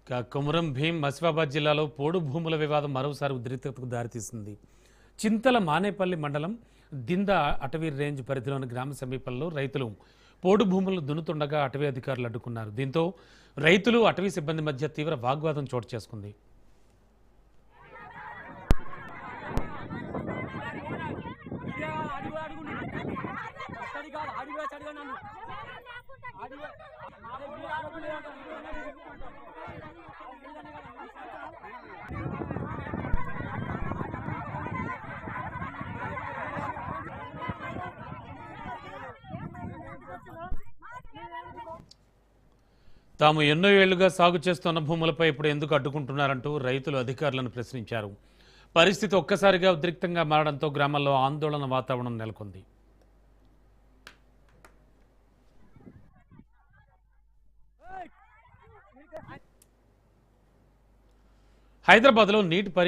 కొమురం భీం మసిఫాబాద్ జిల్లాలో పోడు భూముల వివాదం మరోసారి ఉద్రిక్తతకు దారితీసింది. చింతల మానేపల్లి మండలం దింద అటవీ రేంజ్ పరిధిలోని గ్రామ సమీపంలో రైతులు పోడు భూములను దున్నుతుండగా అటవీ అధికారులు అడ్డుకున్నారు. దీంతో రైతులు అటవీ సిబ్బంది మధ్య తీవ్ర వాగ్వాదం చోటు చేసుకుంది. తాము ఎన్నో ఏళ్లుగా సాగు చేస్తున్న భూములపై ఇప్పుడు ఎందుకు అడ్డుకుంటున్నారంటూ రైతులు అధికారులను ప్రశ్నించారు. పరిస్థితి ఒక్కసారిగా ఉద్రిక్తంగా మారడంతో గ్రామాల్లో ఆందోళన వాతావరణం నెలకొంది. హైదరాబాద్లో నీట్ పరీక్ష